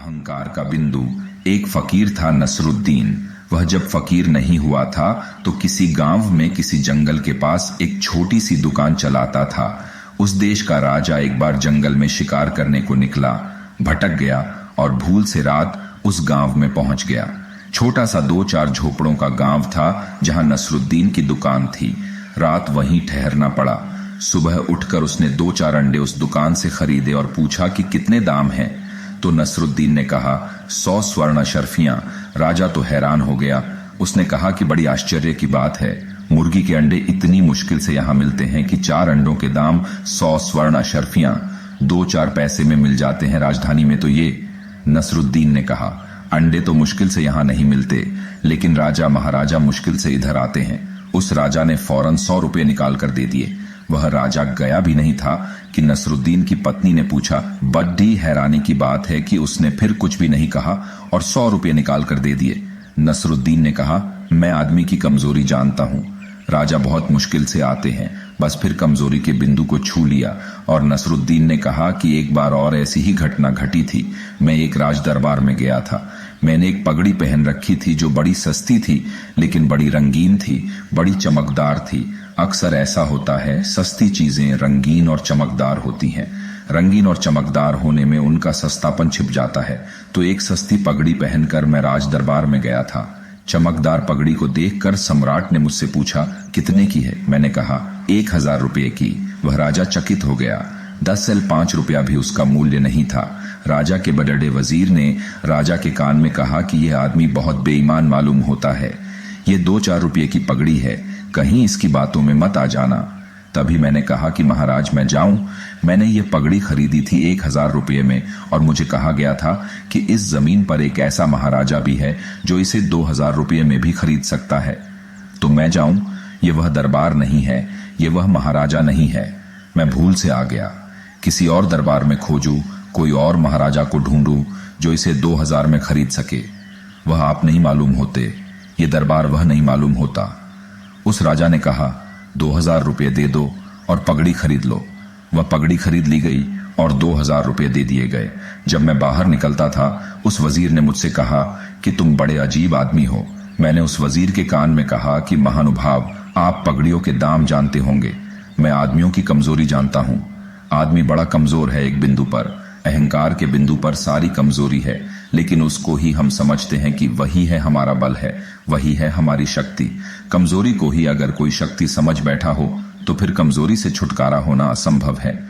अहंकार का बिंदु। एक फकीर था नसरुद्दीन। वह जब फकीर नहीं हुआ था तो किसी गांव में किसी जंगल के पास एक छोटी सी दुकान चलाता था। उस देश का राजा एक बार जंगल में शिकार करने को निकला, भटक गया और भूल से रात उस गांव में पहुंच गया। छोटा सा 2-4 झोपड़ों का गांव था जहां नसरुद्दीन की दुकान थी। रात वहीं ठहरना पड़ा। सुबह उठकर उसने 2-4 अंडे उस दुकान से खरीदे और पूछा कि कितने दाम है। तो नसरुद्दीन ने कहा 100 स्वर्ण शर्फियां। राजा तो हैरान हो गया। उसने कहा कि बड़ी आश्चर्य की बात है, मुर्गी के अंडे इतनी मुश्किल से यहां मिलते हैं कि 4 अंडों के दाम 100 स्वर्ण शर्फियां 2-4 पैसे में मिल जाते हैं, राजधानी में तो ये। नसरुद्दीन ने कहा अंडे तो मुश्किल से यहां नहीं मिलते, लेकिन राजा महाराजा मुश्किल से इधर आते हैं। उस राजा ने फौरन 100 रुपये निकाल कर दे दिए। वह राजा गया भी नहीं था कि नसरुद्दीन की पत्नी ने पूछा। बड़ी हैरानी की बात है कि उसने फिर कुछ भी नहीं कहा और 100 रुपये निकाल कर दे दिए। नसरुद्दीन ने कहा मैं आदमी की कमजोरी जानता हूं। राजा बहुत मुश्किल से आते हैं, बस फिर कमजोरी के बिंदु को छू लिया। और नसरुद्दीन ने कहा कि एक बार और ऐसी ही घटना घटी थी। मैं एक राज दरबार में गया था। मैंने एक पगड़ी पहन रखी थी जो बड़ी सस्ती थी, लेकिन बड़ी रंगीन थी, बड़ी चमकदार थी। अक्सर ऐसा होता है, सस्ती चीजें रंगीन और चमकदार होती हैं। रंगीन और चमकदार होने में उनका सस्तापन छिप जाता है। तो एक सस्ती पगड़ी पहनकर मैं राज दरबार में गया था। चमकदार पगड़ी को देखकर सम्राट ने मुझसे पूछा कितने की है। मैंने कहा 1000 रुपये की। वह राजा चकित हो गया। 10 सेल 5 रुपया भी उसका मूल्य नहीं था। राजा के बड़े वजीर ने राजा के कान में कहा कि यह आदमी बहुत बेईमान मालूम होता है। ये 2-4 रुपये की पगड़ी है, कहीं इसकी बातों में मत आ जाना। तभी मैंने कहा कि महाराज मैं जाऊं। मैंने ये पगड़ी खरीदी थी 1000 रुपये में और मुझे कहा गया था कि इस जमीन पर एक ऐसा महाराजा भी है जो इसे 2000 रुपये में भी खरीद सकता है। तो मैं जाऊं? ये वह दरबार नहीं है, ये वह महाराजा नहीं है। मैं भूल से आ गया। किसी और दरबार में खोजूं, कोई और महाराजा को ढूंढूं जो इसे 2000 में खरीद सके। वह आप नहीं मालूम होते, ये दरबार वह नहीं मालूम होता। उस राजा ने कहा 2000 रुपये दे दो और पगड़ी खरीद लो। वह पगड़ी खरीद ली गई और 2000 रुपये दे दिए गए। जब मैं बाहर निकलता था उस वजीर ने मुझसे कहा कि तुम बड़े अजीब आदमी हो। मैंने उस वजीर के कान में कहा कि महानुभाव, आप पगड़ियों के दाम जानते होंगे, मैं आदमियों की कमजोरी जानता हूं। आदमी बड़ा कमजोर है एक बिंदु पर, अहंकार के बिंदु पर सारी कमजोरी है, लेकिन उसको ही हम समझते हैं कि वही है हमारा बल है, वही है हमारी शक्ति। कमजोरी को ही अगर कोई शक्ति समझ बैठा हो तो फिर कमजोरी से छुटकारा होना असंभव है।